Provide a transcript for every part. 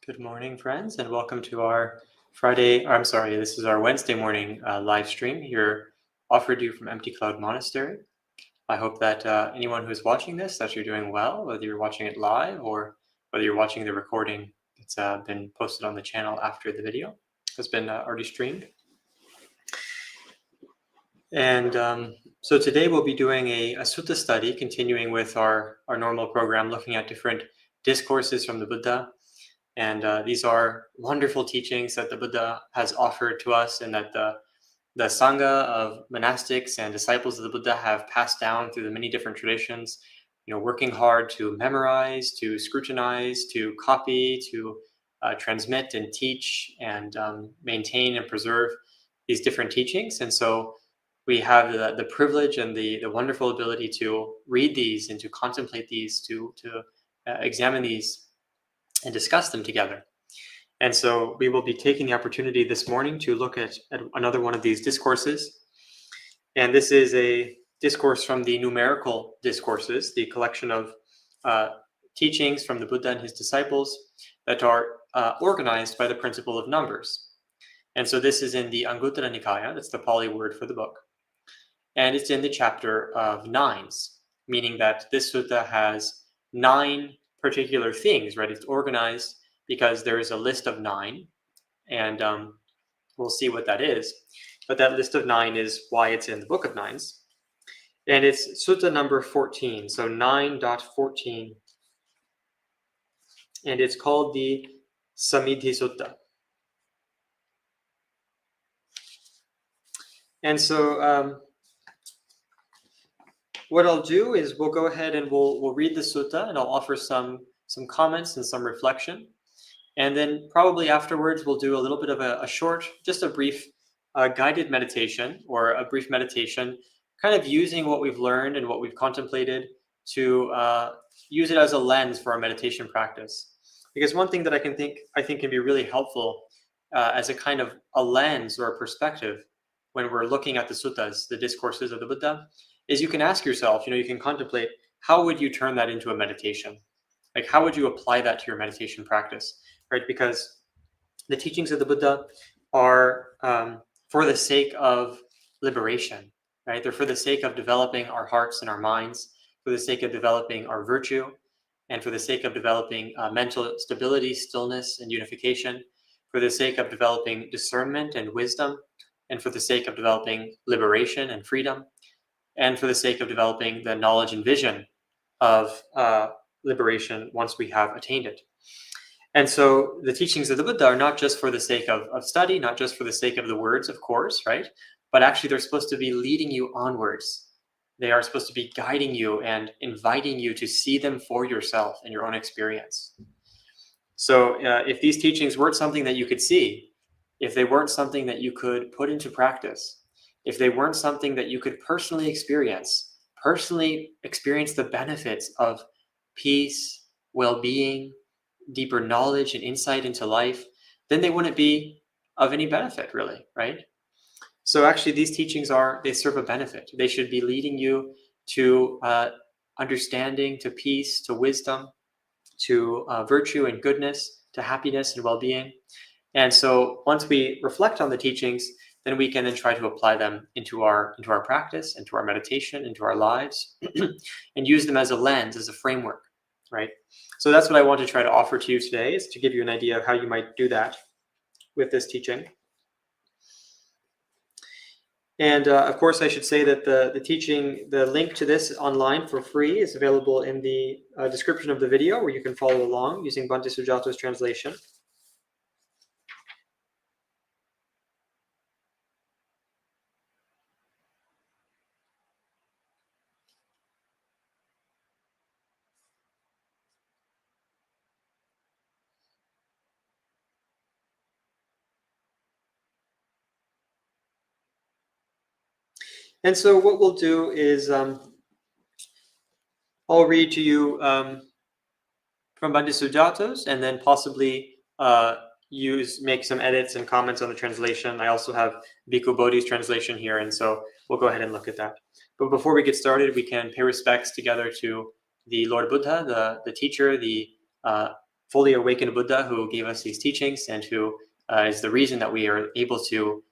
Good morning, friends, and welcome to our this is our Wednesday morning live stream here offered you from Empty Cloud Monastery. I hope that anyone who's watching this, that you're doing well, whether you're watching it live or whether you're watching the recording that's been posted on the channel after the video has been already streamed. And so today we'll be doing a sutta study, continuing with our normal program, looking at different discourses from the Buddha. And these are wonderful teachings that the Buddha has offered to us, and that the Sangha of monastics and disciples of the Buddha have passed down through the many different traditions, working hard to memorize, to scrutinize, to copy, to transmit and teach and maintain and preserve these different teachings. And so we have the privilege and the wonderful ability to read these and to contemplate these, to examine these and discuss them together. And so we will be taking the opportunity this morning to look at another one of these discourses. And this is a discourse from the numerical discourses, the collection of teachings from the Buddha and his disciples that are organized by the principle of numbers. And so this is in the Anguttara Nikaya, that's the Pali word for the book. And it's in the chapter of nines, meaning that this sutta has 9 particular things, right? It's organized because there is a list of 9, and we'll see what that is. But that list of 9 is why it's in the Book of Nines. And it's sutta number 14, so 9.14. And it's called the Samiddhisutta. And so what I'll do is we'll go ahead and we'll read the sutta, and I'll offer some comments and some reflection. And then probably afterwards we'll do a little bit of a short, just a brief guided meditation, or a brief meditation, kind of using what we've learned and what we've contemplated to use it as a lens for our meditation practice. Because one thing that I think can be really helpful as a kind of a lens or a perspective when we're looking at the suttas, the discourses of the Buddha, is you can ask yourself, you can contemplate, how would you turn that into a meditation? Like, how would you apply that to your meditation practice, right? Because the teachings of the Buddha are for the sake of liberation, right? They're for the sake of developing our hearts and our minds, for the sake of developing our virtue, and for the sake of developing mental stability, stillness, and unification, for the sake of developing discernment and wisdom, and for the sake of developing liberation and freedom, and for the sake of developing the knowledge and vision of liberation once we have attained it. And so the teachings of the Buddha are not just for the sake of study, not just for the sake of the words, of course, right? But actually they're supposed to be leading you onwards. They are supposed to be guiding you and inviting you to see them for yourself in your own experience. So if these teachings weren't something that you could see, if they weren't something that you could put into practice, if they weren't something that you could personally experience the benefits of peace, well-being, deeper knowledge and insight into life, then they wouldn't be of any benefit, really, right? So actually these teachings they serve a benefit. They should be leading you to understanding, to peace, to wisdom, to virtue and goodness, to happiness and well-being. And so once we reflect on the teachings, then we can then try to apply them into our practice, into our meditation, into our lives, and use them as a lens, as a framework, right? So that's what I want to try to offer to you today, is to give you an idea of how you might do that with this teaching. And of course, I should say that the link to this online for free is available in the description of the video, where you can follow along using Bhante Sujato's translation. And so what we'll do is I'll read to you from Bhante Sujato's, and then possibly make some edits and comments on the translation. I also have Bhikkhu Bodhi's translation here, and so we'll go ahead and look at that. But before we get started, we can pay respects together to the Lord Buddha, the teacher, the fully awakened Buddha who gave us these teachings and who is the reason that we are able to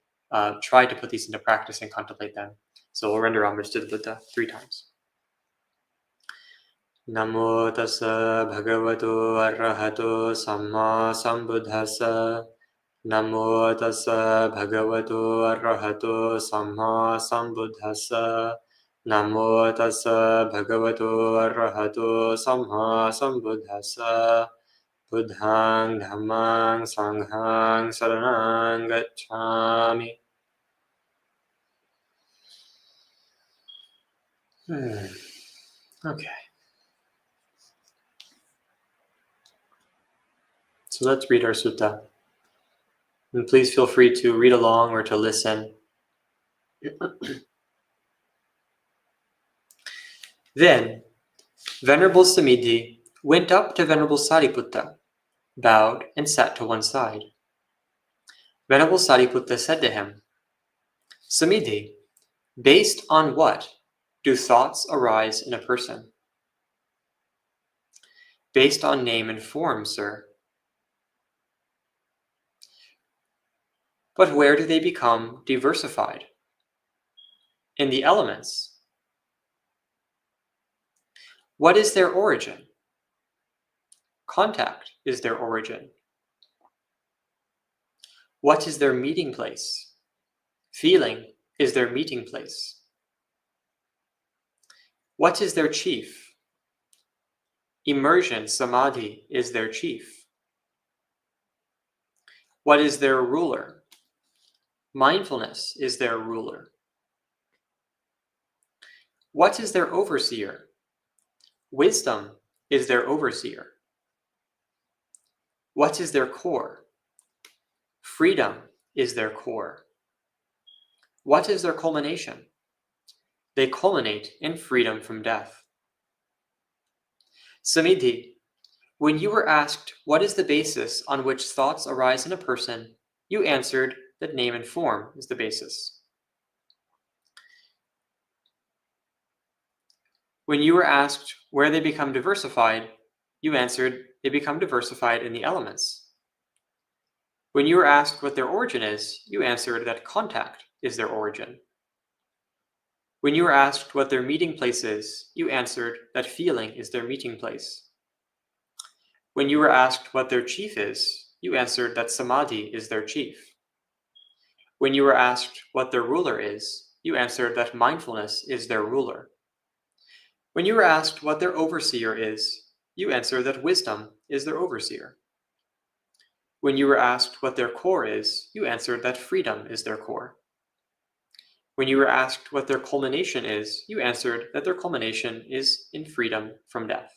try to put these into practice and contemplate them. So we'll render homage to the Buddha 3 times. Namo tassa bhagavato arahato samma sambuddhassa. Namo tassa bhagavato arahato samma sambuddhassa. Namo tassa bhagavato arahato samma sambuddhassa. Buddhang dhammang sanghang saranang gacchami. Okay. So let's read our sutta. And please feel free to read along or to listen. Then, Venerable Samiddhi went up to Venerable Sariputta, bowed and sat to one side. Venerable Sariputta said to him, Samiddhi, based on what do thoughts arise in a person? Based on name and form, sir. But where do they become diversified? In the elements. What is their origin? Contact is their origin. What is their meeting place? Feeling is their meeting place. What is their chief? Immersion, samadhi, is their chief. What is their ruler? Mindfulness is their ruler. What is their overseer? Wisdom is their overseer. What is their core? Freedom is their core. What is their culmination? They culminate in freedom from death. Samiddhi, when you were asked what is the basis on which thoughts arise in a person, you answered that name and form is the basis. When you were asked where they become diversified, you answered they become diversified in the elements. When you were asked what their origin is, you answered that contact is their origin. When you were asked what their meeting place is, you answered that feeling is their meeting place. When you were asked what their chief is, you answered that samadhi is their chief. When you were asked what their ruler is, you answered that mindfulness is their ruler. When you were asked what their overseer is, you answered that wisdom is their overseer. When you were asked what their core is, you answered that freedom is their core. When you were asked what their culmination is, you answered that their culmination is in freedom from death.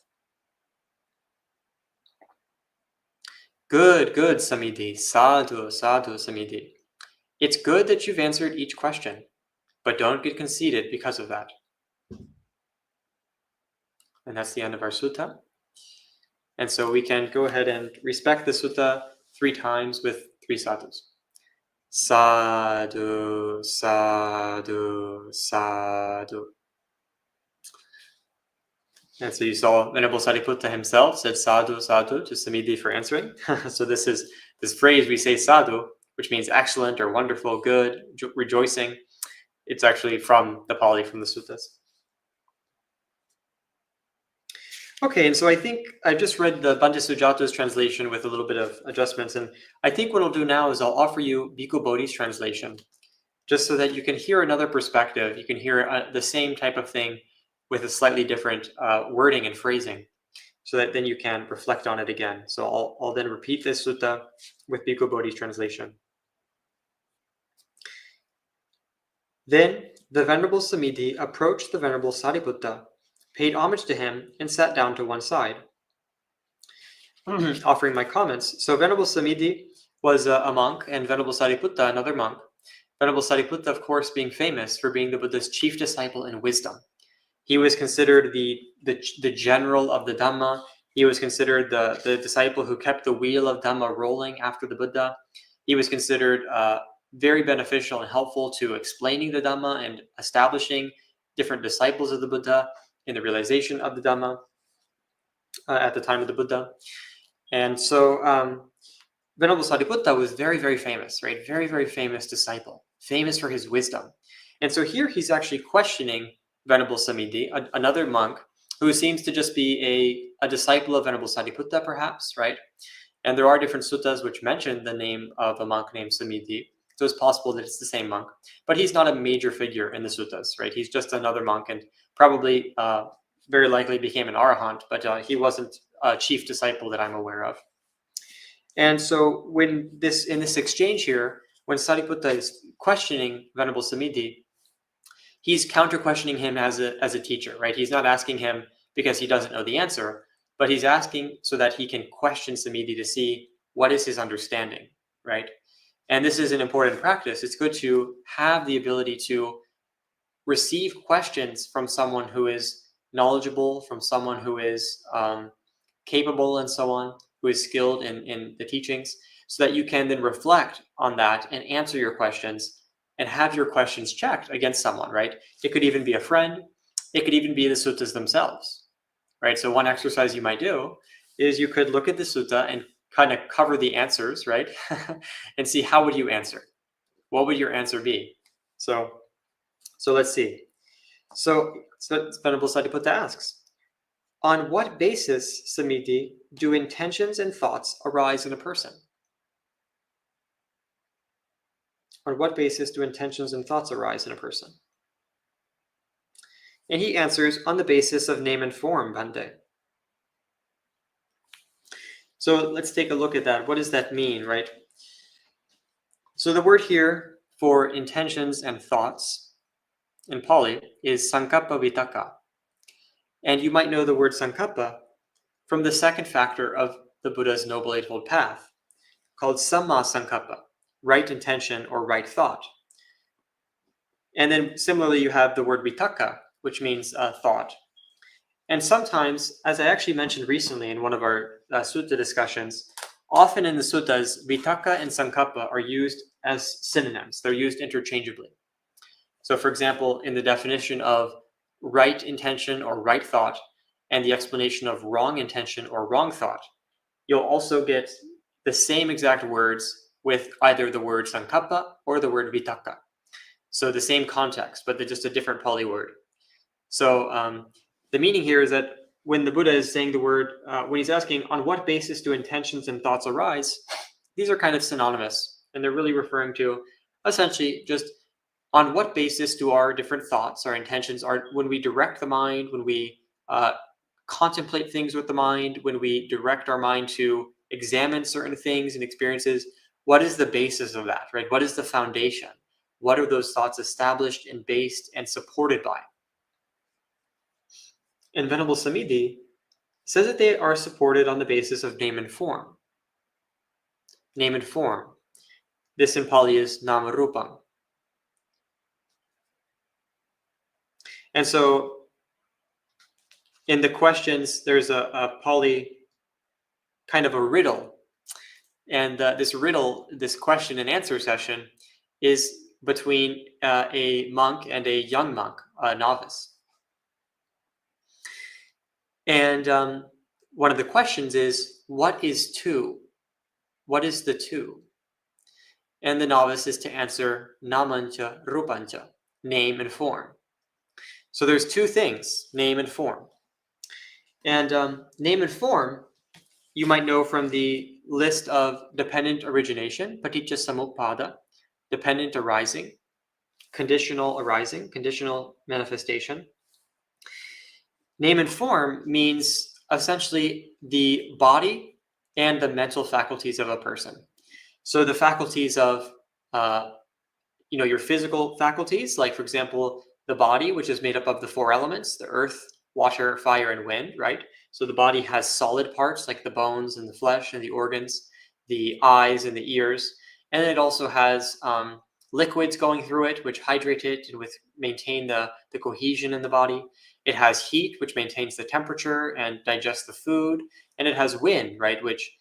Good, Samiddhi. Sadhu, Samiddhi. It's good that you've answered each question, but don't get conceited because of that. And that's the end of our sutta. And so we can go ahead and respect the sutta 3 times with 3 sadhus. Sadhu, sadhu, sadhu. And so you saw Venerable Sariputta himself said sadhu, sadhu to Samiddhi for answering. So this phrase we say sadhu, which means excellent or wonderful, good, rejoicing. It's actually from the Pali, from the suttas. Okay, and so I think I've just read the Bhante Sujata's translation with a little bit of adjustments, and I think what I'll do now is I'll offer you Bhikkhu Bodhi's translation, just so that you can hear another perspective. You can hear the same type of thing with a slightly different wording and phrasing, so that then you can reflect on it again. So I'll then repeat this sutta with Bhikkhu Bodhi's translation. Then the Venerable Samiddhi approached the Venerable Sariputta, paid homage to him, and sat down to one side. Offering my comments. So Venerable Samiddhi was a monk, and Venerable Sariputta, another monk. Venerable Sariputta, of course, being famous for being the Buddha's chief disciple in wisdom. He was considered the general of the Dhamma. He was considered the disciple who kept the wheel of Dhamma rolling after the Buddha. He was considered very beneficial and helpful to explaining the Dhamma and establishing different disciples of the Buddha in the realization of the Dhamma at the time of the Buddha. And so Venerable Sariputta was very, very famous, right? Very, very famous disciple, famous for his wisdom. And so here he's actually questioning Venerable Samidhi, another monk who seems to just be a disciple of Venerable Sariputta, perhaps, right? And there are different suttas which mention the name of a monk named Samidhi. So it's possible that it's the same monk. But he's not a major figure in the suttas, right? He's just another monk and probably very likely became an arahant, but he wasn't a chief disciple that I'm aware of. And so in this exchange here, when Sariputta is questioning Venerable Samidhi, he's counter-questioning him as a teacher, right? He's not asking him because he doesn't know the answer, but he's asking so that he can question Samidhi to see what is his understanding, right? And this is an important practice. It's good to have the ability to receive questions from someone who is knowledgeable, from someone who is capable and so on, who is skilled in the teachings, so that you can then reflect on that and answer your questions and have your questions checked against someone, right? It could even be a friend. It could even be the suttas themselves, right? So one exercise you might do is you could look at the sutta and kind of cover the answers, right? And see how would you answer? What would your answer be? So let's see. So Venerable Sariputta asks, on what basis, Samidhi, do intentions and thoughts arise in a person? On what basis do intentions and thoughts arise in a person? And he answers, on the basis of name and form, Bhante. So let's take a look at that. What does that mean, right? So the word here for intentions and thoughts in Pali is sankappa vitaka. And you might know the word sankappa from the second factor of the Buddha's Noble Eightfold Path, called samma sankappa, right intention or right thought. And then similarly, you have the word vitaka, which means thought. And sometimes, as I actually mentioned recently in one of our sutta discussions, often in the suttas, vitaka and sankappa are used as synonyms. They're used interchangeably. So for example, in the definition of right intention or right thought and the explanation of wrong intention or wrong thought, you'll also get the same exact words with either the word sankappa or the word vitaka. So the same context, but they're just a different Pali word. So the meaning here is that when the Buddha is saying the word, when he's asking on what basis do intentions and thoughts arise, these are kind of synonymous. And they're really referring to essentially just on what basis do our different thoughts, our intentions, when we direct the mind, when we contemplate things with the mind, when we direct our mind to examine certain things and experiences, what is the basis of that, right? What is the foundation? What are those thoughts established and based and supported by? And Venerable Samidhi says that they are supported on the basis of name and form. Name and form. This in Pali is nama rupam. And so in the questions, there's a Pali kind of a riddle. And this question and answer session is between a monk and a young monk, a novice. And one of the questions is, what is two? What is the two? And the novice is to answer namancha rupancha, name and form. So there's two things, name and form. And name and form, you might know from the list of dependent origination, paticca samuppada, dependent arising, conditional manifestation. Name and form means essentially the body and the mental faculties of a person. So the faculties of, your physical faculties, like for example, the body, which is made up of the four elements, the earth, water, fire, and wind, right? So the body has solid parts like the bones and the flesh and the organs, the eyes and the ears. And it also has liquids going through it, which hydrate it and maintain the cohesion in the body. It has heat, which maintains the temperature and digests the food. And it has wind, right, which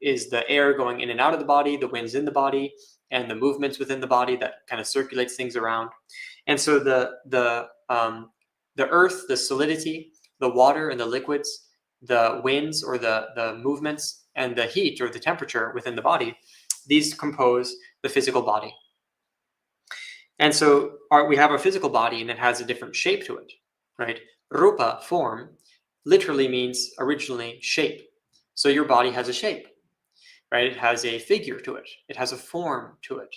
is the air going in and out of the body, the winds in the body, and the movements within the body that kind of circulates things around. And so the earth, the solidity, the water, and the liquids, the winds or the movements, and the heat or the temperature within the body, these compose the physical body. And so we have a physical body, and it has a different shape to it, right? Rupa, form, literally means originally shape. So your body has a shape, right? It has a figure to it. It has a form to it.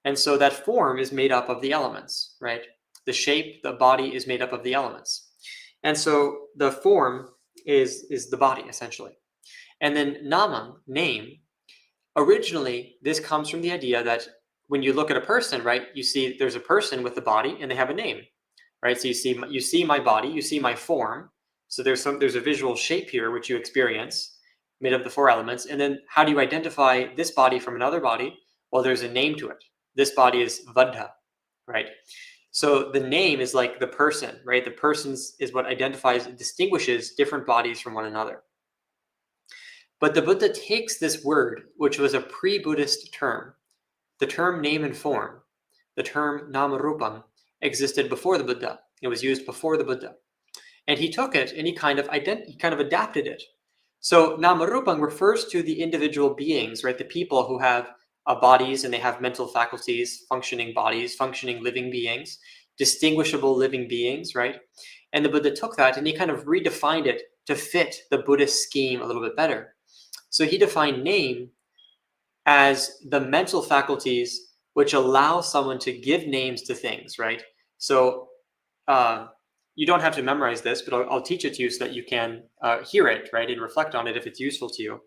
And so that form is made up of the elements, right? The shape, the body is made up of the elements. And so the form is the body, essentially. And then namam, name, originally, this comes from the idea that when you look at a person, right, you see there's a person with a body and they have a name, right? So you see my body, you see my form. So there's a visual shape here which you experience, made of the four elements. And then how do you identify this body from another body? Well, there's a name to it. This body is Vaḍḍha, right? So the name is like the person, right? The person is what identifies and distinguishes different bodies from one another. But the Buddha takes this word, which was a pre-Buddhist term, the term name and form, the term namarupam, existed before the Buddha. It was used before the Buddha. And he took it and he kind of adapted it. So namarupam refers to the individual beings, right? The people who have bodies and they have mental faculties, functioning bodies, functioning living beings, distinguishable living beings, right? And the Buddha took that and he kind of redefined it to fit the Buddhist scheme a little bit better. So he defined name as the mental faculties which allow someone to give names to things, right? So you don't have to memorize this, but I'll teach it to you so that you can hear it, right, and reflect on it if it's useful to you.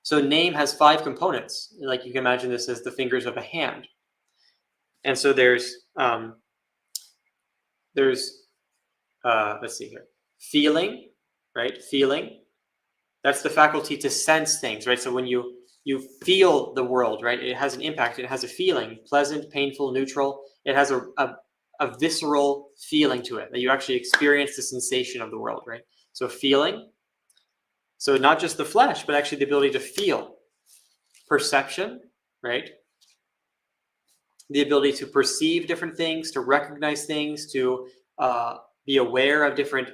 So name has 5 components. Like you can imagine this as the fingers of a hand. And so there's let's see here, feeling, right? Feeling. That's the faculty to sense things, right? So when you feel the world, right, it has an impact. It has a feeling, pleasant, painful, neutral. It has a visceral feeling to it, that you actually experience the sensation of the world, right? So feeling. So not just the flesh, but actually the ability to feel. Perception, right? The ability to perceive different things, to recognize things, to be aware of different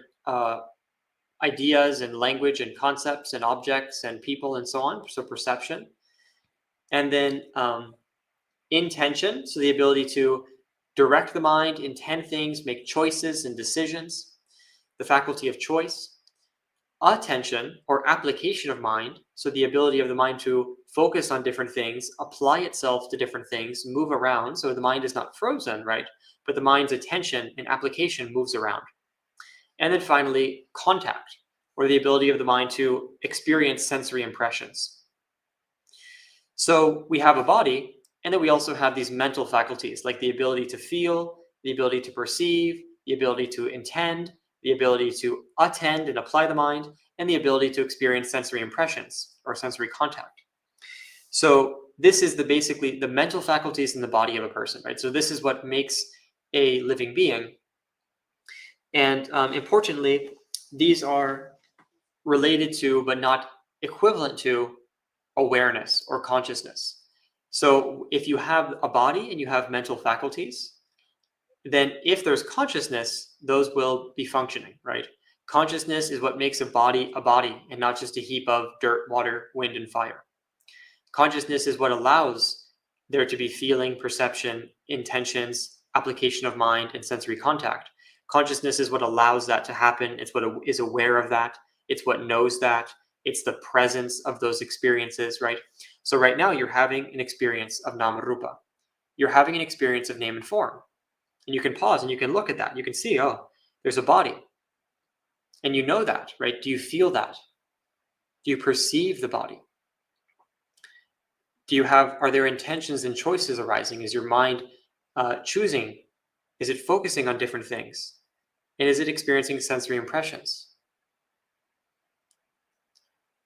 ideas and language and concepts and objects and people and so on. So perception. And then intention, so the ability to direct the mind, intend things, make choices and decisions, the faculty of choice. Attention, or application of mind, so the ability of the mind to focus on different things, apply itself to different things, move around, so the mind is not frozen, right? But the mind's attention and application moves around. And then finally, contact, or the ability of the mind to experience sensory impressions. So we have a body, and then we also have these mental faculties, like the ability to feel, the ability to perceive, the ability to intend, the ability to attend and apply the mind, and the ability to experience sensory impressions or sensory contact. So this is basically the mental faculties in the body of a person, right? So this is what makes a living being. And importantly, these are related to, but not equivalent to, awareness or consciousness. So if you have a body and you have mental faculties, then if there's consciousness, those will be functioning, right? Consciousness is what makes a body and not just a heap of dirt, water, wind, and fire. Consciousness is what allows there to be feeling, perception, intentions, application of mind, and sensory contact. Consciousness is what allows that to happen. It's what is aware of that. It's what knows that. It's the presence of those experiences, right? So right now you're having an experience of Namarupa. You're having an experience of name and form. And you can pause and you can look at that. You can see, oh, there's a body. And you know that, right? Do you feel that? Do you perceive the body? Are there intentions and choices arising? Is your mind choosing? Is it focusing on different things? And is it experiencing sensory impressions?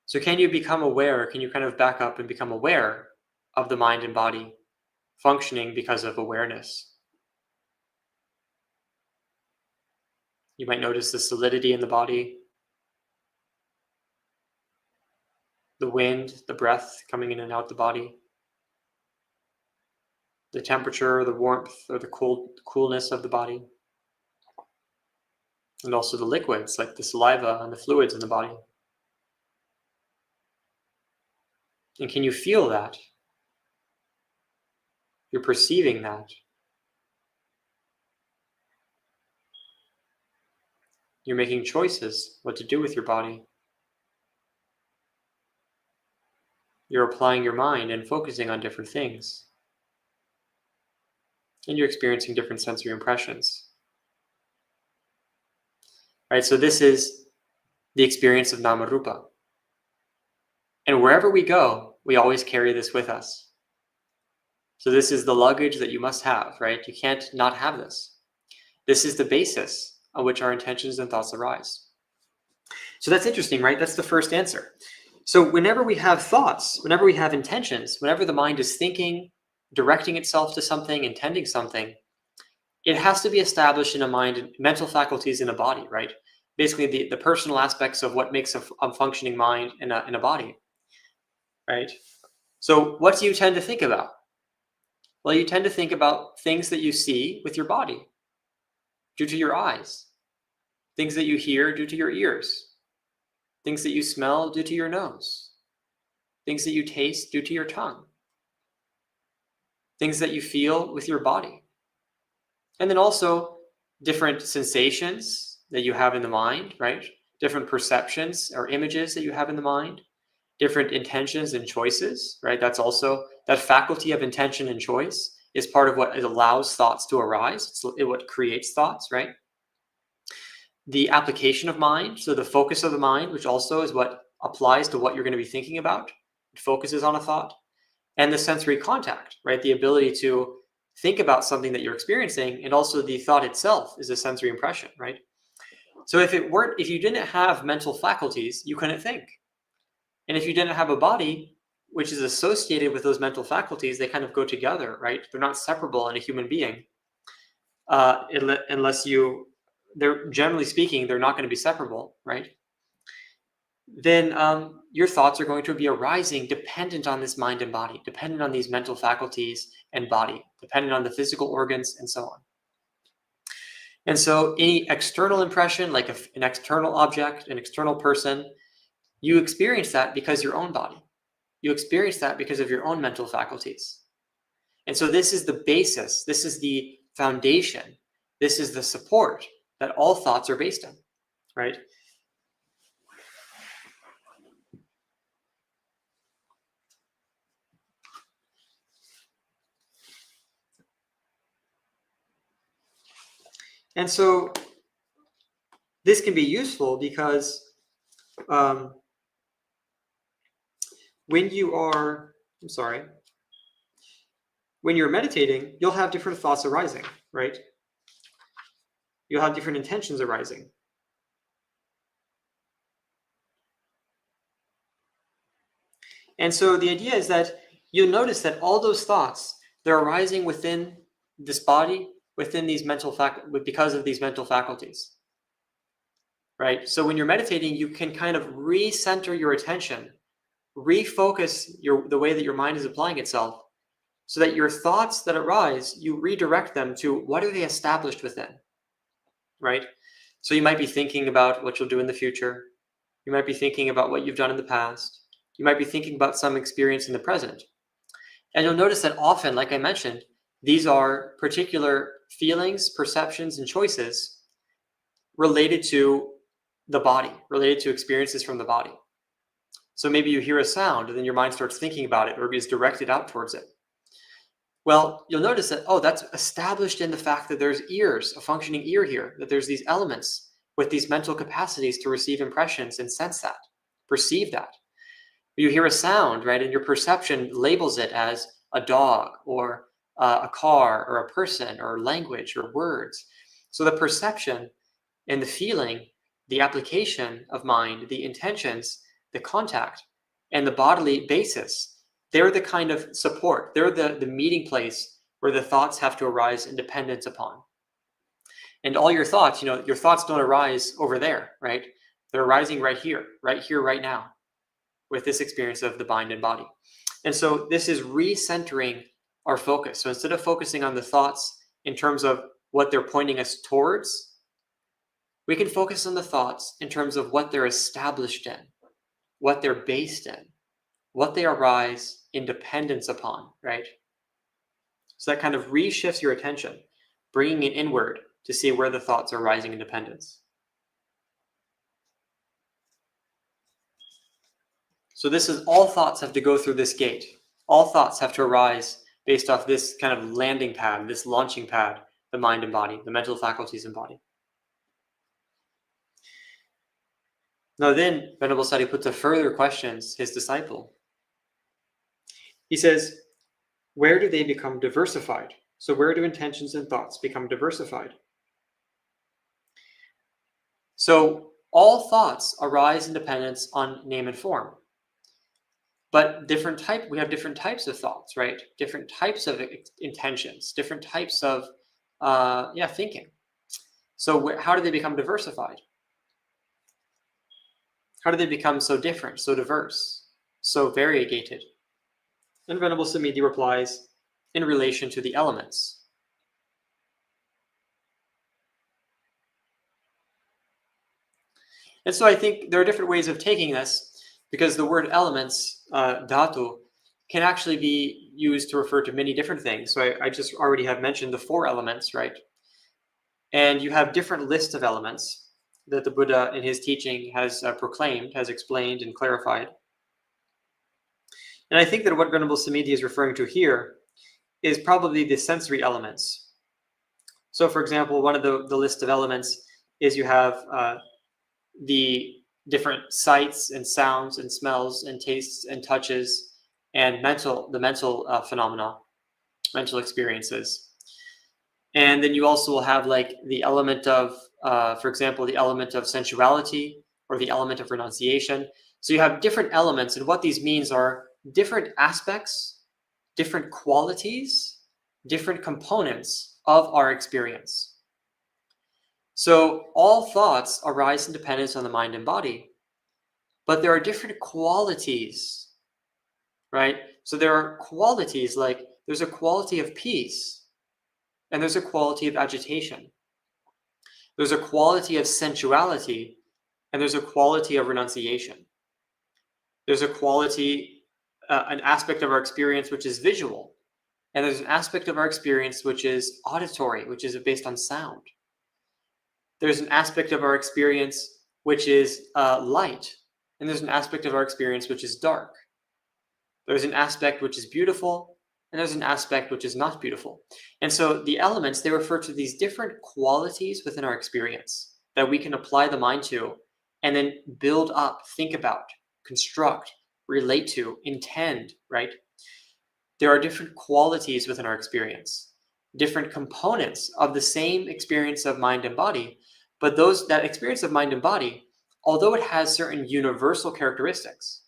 So can you become aware? Can you kind of back up and become aware of the mind and body functioning because of awareness? You might notice the solidity in the body, the wind, the breath coming in and out the body, the temperature, the warmth, or the coolness of the body. and also the liquids like the saliva and the fluids in the body. And can you feel that? You're perceiving that. You're making choices what to do with your body. You're applying your mind and focusing on different things. And you're experiencing different sensory impressions. Right? So this is the experience of Namarupa. And wherever we go, we always carry this with us. So this is the luggage that you must have, right? You can't not have this. This is the basis on which our intentions and thoughts arise. So that's interesting, right? That's the first answer. So whenever we have thoughts, whenever we have intentions, whenever the mind is thinking, directing itself to something, intending something, it has to be established in a mind, mental faculties in a body, right? Basically the personal aspects of what makes a functioning mind in a body, right? So what do you tend to think about? Well, you tend to think about things that you see with your body, due to your eyes, things that you hear due to your ears, things that you smell due to your nose, things that you taste due to your tongue, things that you feel with your body. And then also different sensations that you have in the mind, right? Different perceptions or images that you have in the mind, different intentions and choices, right? That's also, that faculty of intention and choice is part of what allows thoughts to arise. It's what creates thoughts, right? The application of mind, so the focus of the mind, which also is what applies to what you're going to be thinking about. It focuses on a thought. And the sensory contact, right? The ability to think about something that you're experiencing, and also the thought itself is a sensory impression, right? So if you didn't have mental faculties, you couldn't think. And if you didn't have a body which is associated with those mental faculties, they kind of go together, right? They're not separable in a human being. They're generally speaking, they're not going to be separable, right? Then your thoughts are going to be arising dependent on this mind and body, dependent on these mental faculties and body, dependent on the physical organs and so on. And so any external impression, like an external object, an external person, you experience that because your own body. You experience that because of your own mental faculties. And so this is the basis, this is the foundation, this is the support that all thoughts are based on, right? And so this can be useful because when you're meditating, you'll have different thoughts arising, right? You'll have different intentions arising. And so the idea is that you'll notice that all those thoughts, they're arising within this body, within these because of these mental faculties, right? So when you're meditating, you can kind of recenter your attention, refocus the way that your mind is applying itself, so that your thoughts that arise, you redirect them to what are they established within, right? So you might be thinking about what you'll do in the future. You might be thinking about what you've done in the past. You might be thinking about some experience in the present. And you'll notice that often, like I mentioned, these are particular feelings, perceptions, and choices related to the body, related to experiences from the body. So maybe you hear a sound and then your mind starts thinking about it or is directed out towards it. Well, you'll notice that, that's established in the fact that there's ears, a functioning ear here, that there's these elements with these mental capacities to receive impressions and sense that, perceive that. You hear a sound, right, and your perception labels it as a dog or a car or a person or language or words. So the perception and the feeling, the application of mind, the intentions, the contact, and the bodily basis, they're the kind of support. They're the meeting place where the thoughts have to arise in dependence upon. And all your thoughts, your thoughts don't arise over there, right? They're arising right here, right now, with this experience of the mind and body. And so this is recentering our focus. So instead of focusing on the thoughts in terms of what they're pointing us towards, We can focus on the thoughts in terms of what they're established in, what they're based in, what they arise in dependence upon, right? So that kind of reshifts your attention, bringing it inward to see where the thoughts are rising in dependence. So this is, all thoughts have to go through this gate. All thoughts have to arise based off this kind of landing pad, this launching pad, the mind and body, the mental faculties and body. Now then, Venerable Sariputta further questions his disciple. He says, where do they become diversified? So where do intentions and thoughts become diversified? So all thoughts arise in dependence on name and form. But we have different types of thoughts, right? Different types of intentions, different types of thinking. So how do they become diversified? How do they become so different, so diverse, so variegated? And Venerable Samiddhi replies, in relation to the elements. And so I think there are different ways of taking this, because the word elements, dhatu, can actually be used to refer to many different things. So I just already have mentioned the 4 elements, right? And you have different lists of elements that the Buddha in his teaching has proclaimed, has explained and clarified. And I think that what Venerable Samiddhi is referring to here is probably the sensory elements. So for example, one of the list of elements is you have the different sights and sounds and smells and tastes and touches and the mental phenomena, mental experiences. And then you also will have like the element of, for example, the element of sensuality or the element of renunciation. So you have different elements, and what these means are different aspects, different qualities, different components of our experience. So all thoughts arise in dependence on the mind and body, but there are different qualities, right? So there are qualities, like there's a quality of peace, and there's a quality of agitation. There's a quality of sensuality, and there's a quality of renunciation. There's a quality, an aspect of our experience which is visual, and there's an aspect of our experience which is auditory, which is based on sound. There's an aspect of our experience which is light, and there's an aspect of our experience which is dark. There's an aspect which is beautiful, and there's an aspect which is not beautiful. And so the elements, they refer to these different qualities within our experience that we can apply the mind to and then build up, think about, construct, relate to, intend, right? There are different qualities within our experience, different components of the same experience of mind and body, but that experience of mind and body, although it has certain universal characteristics,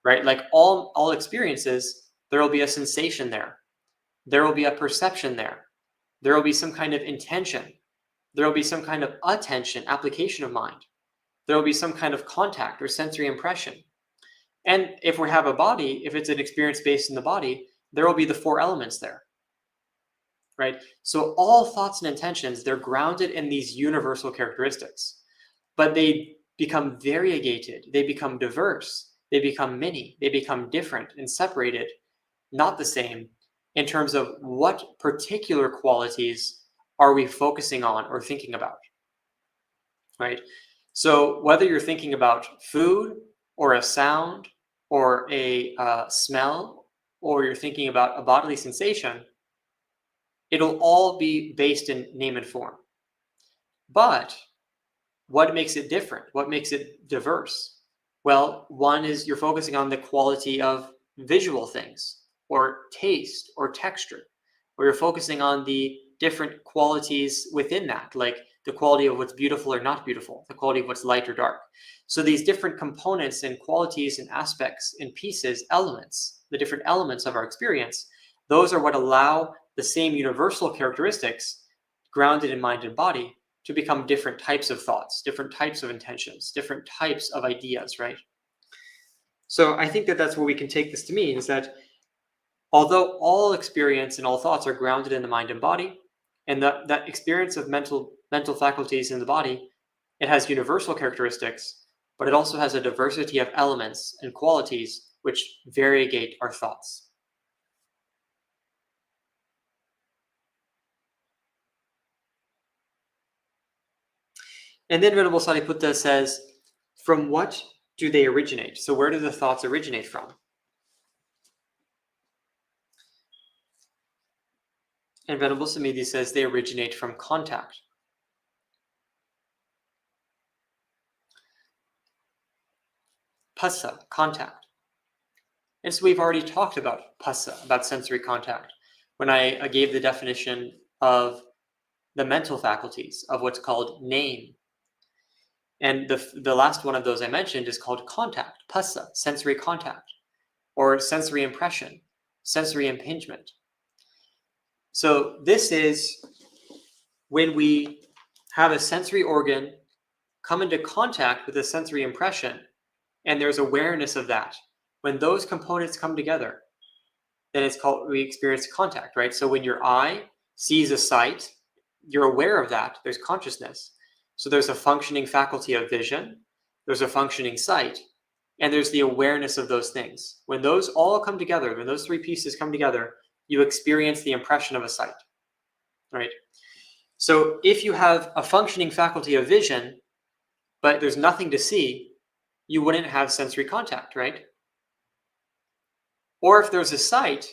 right? Like all experiences, there will be a sensation there. There will be a perception there. There will be some kind of intention. There will be some kind of attention, application of mind. There will be some kind of contact or sensory impression. And if we have a body, if it's an experience based in the body, there will be the 4 elements there, right? So all thoughts and intentions, they're grounded in these universal characteristics, but they become variegated, they become diverse, they become many, they become different and separated, not the same, in terms of what particular qualities are we focusing on or thinking about, right? So whether you're thinking about food or a sound or a smell, or you're thinking about a bodily sensation, it'll all be based in name and form. But what makes it different? What makes it diverse? Well, one is you're focusing on the quality of visual things, or taste, or texture, or you're focusing on the different qualities within that, like the quality of what's beautiful or not beautiful, the quality of what's light or dark. So these different components and qualities and aspects and pieces, elements, the different elements of our experience, those are what allow the same universal characteristics grounded in mind and body to become different types of thoughts, different types of intentions, different types of ideas, right? So I think that that's what we can take this to mean, is that although all experience and all thoughts are grounded in the mind and body, and that experience of mental faculties in the body It has universal characteristics, but it also has a diversity of elements and qualities which variegate our thoughts. And then Venerable Sariputta says, from what do they originate? So where do the thoughts originate from? And Venerable Samiddhi says they originate from contact. Phassa, contact. And so we've already talked about phassa, about sensory contact, when I gave the definition of the mental faculties, of what's called name. And the last one of those I mentioned is called contact, phassa, sensory contact, or sensory impression, sensory impingement. So this is when we have a sensory organ come into contact with a sensory impression, and there's awareness of that. When those components come together, then we experience contact, right? So when your eye sees a sight, you're aware of that, there's consciousness. So there's a functioning faculty of vision, there's a functioning sight, and there's the awareness of those things. When those all come together, when those three pieces come together, you experience the impression of a sight, right? So if you have a functioning faculty of vision, but there's nothing to see, you wouldn't have sensory contact, right? Or if there's a sight,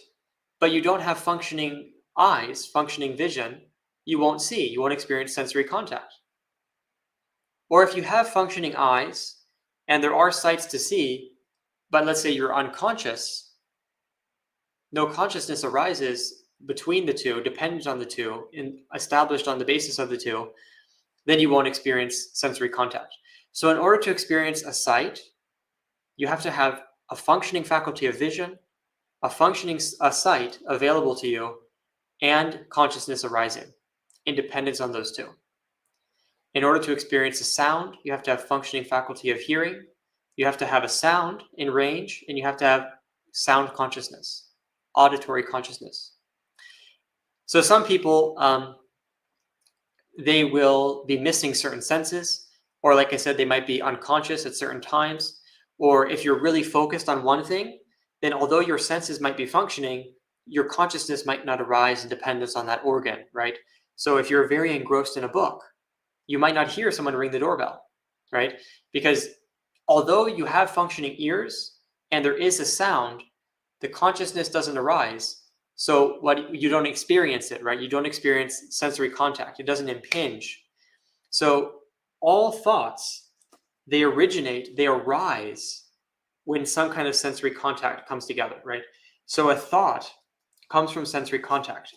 but you don't have functioning eyes, functioning vision, you won't see, you won't experience sensory contact. Or if you have functioning eyes and there are sights to see, but let's say you're unconscious, no consciousness arises between the two, dependent on the two, and established on the basis of the two, then you won't experience sensory contact. So in order to experience a sight, you have to have a functioning faculty of vision, a sight available to you, and consciousness arising, independence on those two. In order to experience a sound, you have to have functioning faculty of hearing, you have to have a sound in range, and you have to have sound consciousness, auditory consciousness. So some people, they will be missing certain senses, or like I said, they might be unconscious at certain times, or if you're really focused on one thing, then although your senses might be functioning, your consciousness might not arise in dependence on that organ, right? So if you're very engrossed in a book, you might not hear someone ring the doorbell, right? Because although you have functioning ears and there is a sound, the consciousness doesn't arise. So you don't experience it, right? You don't experience sensory contact. It doesn't impinge. So all thoughts, they arise when some kind of sensory contact comes together, right? So a thought comes from sensory contact.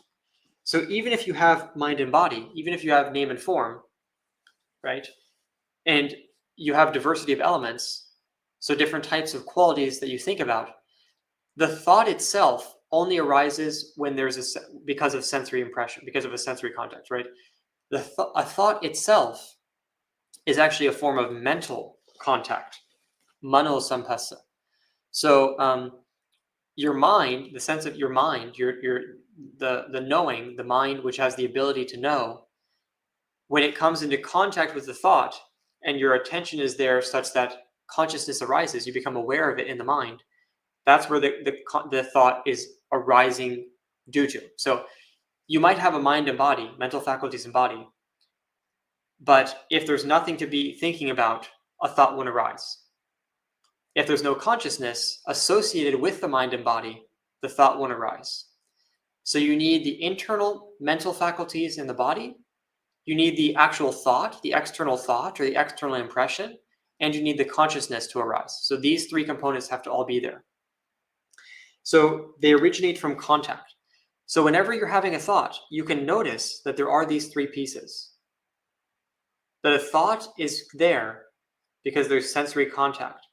So even if you have mind and body, even if you have name and form, right? And you have diversity of elements, so different types of qualities that you think about, the thought itself only arises when because of sensory impression, because of a sensory contact, right? A thought itself is actually a form of mental contact, mano sampassa. So your mind, the sense of your mind, the knowing, the mind which has the ability to know, when it comes into contact with the thought and your attention is there such that consciousness arises, you become aware of it in the mind, that's where the thought is arising due to. So you might have a mind and body, mental faculties and body, but if there's nothing to be thinking about, a thought won't arise. If there's no consciousness associated with the mind and body, the thought won't arise. So you need the internal mental faculties in the body, you need the actual thought, the external thought or the external impression, and you need the consciousness to arise. So these three components have to all be there. So they originate from contact. So whenever you're having a thought, you can notice that there are these three pieces. That a thought is there because there's sensory contact.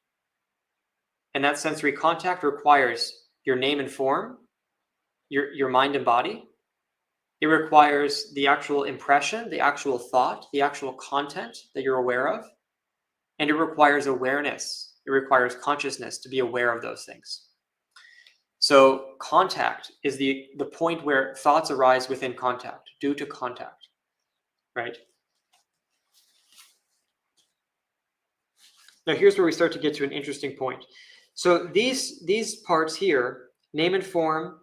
And that sensory contact requires your name and form, your mind and body. It requires the actual impression, the actual thought, the actual content that you're aware of. And it requires awareness. It requires consciousness to be aware of those things. So contact is the point where thoughts arise within contact, due to contact, right? Now here's where we start to get to an interesting point. So these parts here, name and form,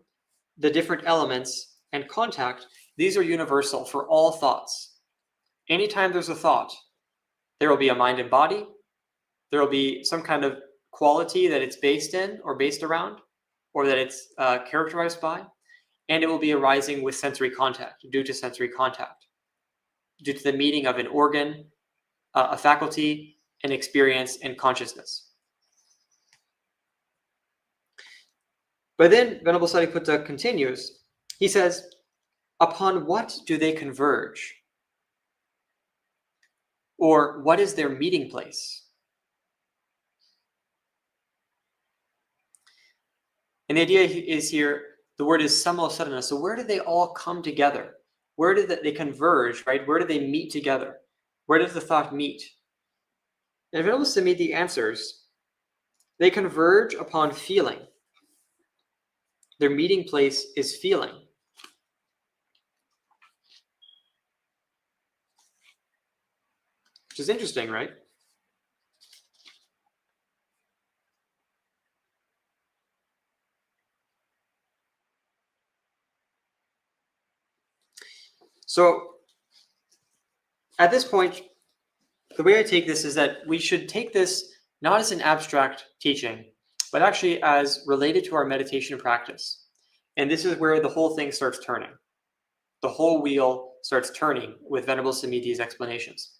the different elements, and contact, these are universal for all thoughts. Anytime there's a thought, there will be a mind and body, there will be some kind of quality that it's based in or based around, or that it's characterized by, and it will be arising with sensory contact, due to sensory contact, due to the meeting of an organ, a faculty, an experience, and consciousness. But then Venerable Sariputta continues. He says, upon what do they converge? Or what is their meeting place? And the idea is here, the word is samosarana. So where do they all come together? Where do they converge, right? Where do they meet together? Where does the thought meet? And Venerable Samiddhi answers, they converge upon feeling. Their meeting place is feeling. Which is interesting, right? So at this point, the way I take this is that we should take this not as an abstract teaching, but actually as related to our meditation practice. And this is where the whole thing starts turning. The whole wheel starts turning with Venerable Samiddhi's explanations.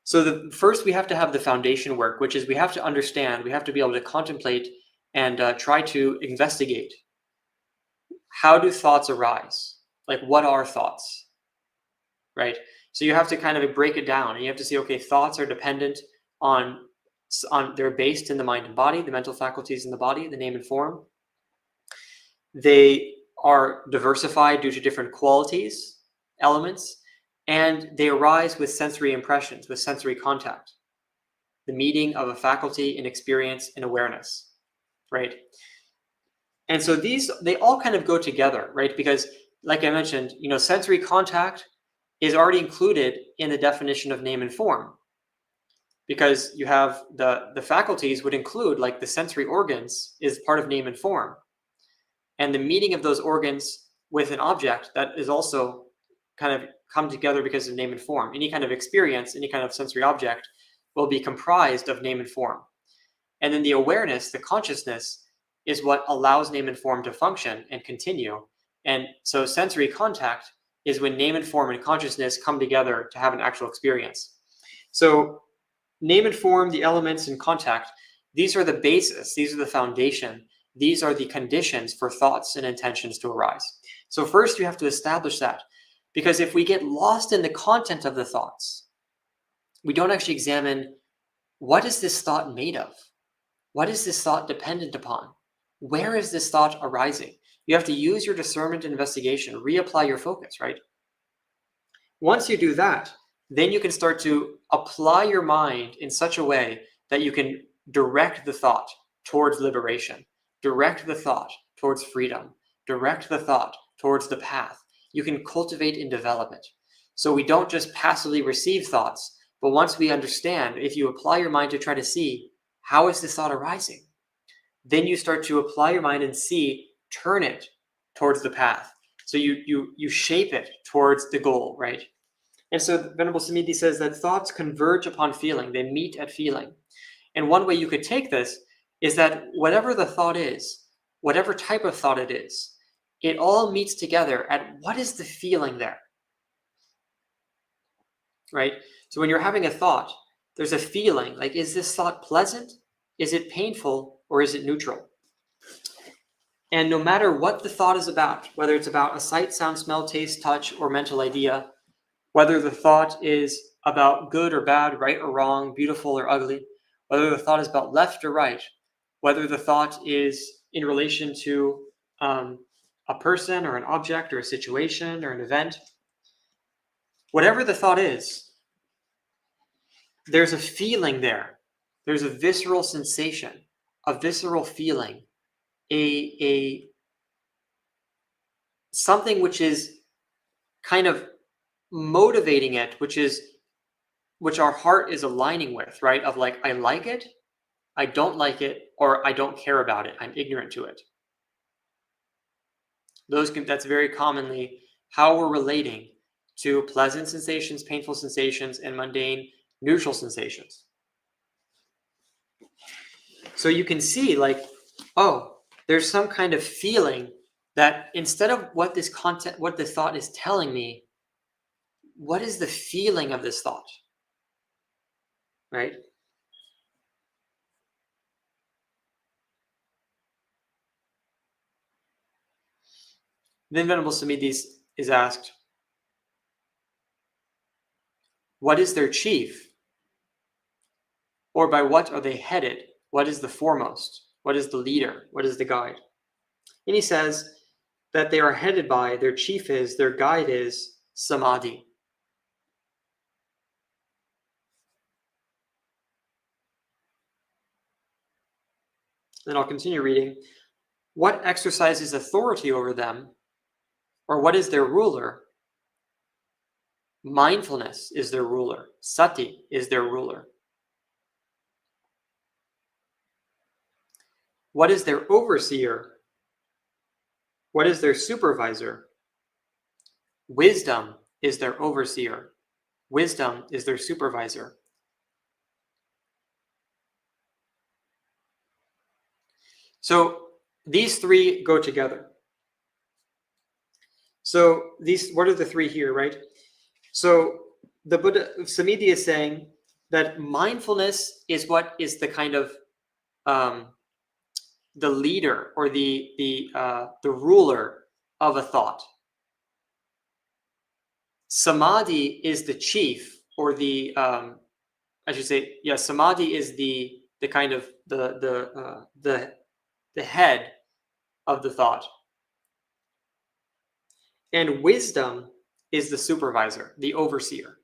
So first we have to have the foundation work, which is we have to understand, we have to be able to contemplate and try to investigate. How do thoughts arise? Like, what are thoughts, right? So you have to kind of break it down, and you have to see, okay, thoughts are dependent on they're based in the mind and body, the mental faculties in the body, the name and form. They are diversified due to different qualities, elements, and they arise with sensory impressions, with sensory contact, the meeting of a faculty, an experience, and awareness, right? And so they all kind of go together, right? Because like I mentioned, sensory contact is already included in the definition of name and form, because you have the faculties would include, like, the sensory organs is part of name and form, and the meeting of those organs with an object that is also kind of come together because of name and form. Any kind of experience, any kind of sensory object will be comprised of name and form. And then the awareness, the consciousness, is what allows name and form to function and continue. And so sensory contact is when name and form and consciousness come together to have an actual experience. So name and form, the elements and contact, these are the basis, these are the foundation, these are the conditions for thoughts and intentions to arise. So first you have to establish that, because if we get lost in the content of the thoughts, we don't actually examine, what is this thought made of? What is this thought dependent upon? Where is this thought arising? You have to use your discernment and investigation, reapply your focus, right? Once you do that, then you can start to apply your mind in such a way that you can direct the thought towards liberation, direct the thought towards freedom, direct the thought towards the path. You can cultivate and develop it. So we don't just passively receive thoughts, but once we understand, if you apply your mind to try to see, how is this thought arising? Then you start to apply your mind and turn it towards the path. So you shape it towards the goal, right? And so Venerable Samiddhi says that thoughts converge upon feeling. They meet at feeling. And one way you could take this is that whatever the thought is, whatever type of thought it is, it all meets together at what is the feeling there, right? So when you're having a thought, there's a feeling, like, is this thought pleasant? Is it painful? Or is it neutral? And no matter what the thought is about, whether it's about a sight, sound, smell, taste, touch, or mental idea, whether the thought is about good or bad, right or wrong, beautiful or ugly, whether the thought is about left or right, whether the thought is in relation to a person or an object or a situation or an event, whatever the thought is, there's a feeling there. There's a visceral sensation, a visceral feeling, a something which is kind of motivating it, which is which our heart is aligning with, right? Of like, I like it, I don't like it, or I don't care about it. I'm ignorant to it. That's very commonly how we're relating to pleasant sensations, painful sensations, and mundane, neutral sensations. So you can see, like, oh, there's some kind of feeling that instead of what this thought is telling me, what is the feeling of this thought? Right? Then Venerable Samiddhi is asked, what is their chief? Or by what are they headed? What is the foremost? What is the leader? What is the guide? And he says that they are headed by, their chief is, their guide is Samadhi. Then I'll continue reading. What exercises authority over them, or what is their ruler? Mindfulness is their ruler. Sati is their ruler. What is their overseer? What is their supervisor? Wisdom is their overseer. Wisdom is their supervisor. So these three go together. So what are the three here, right? So the Buddha, Samiddhi is saying that mindfulness is what is the kind of the leader or the ruler of a thought. Samadhi is the chief, or the I should say, yeah, Samadhi is the kind of the head of the thought. And wisdom is the supervisor, the overseer.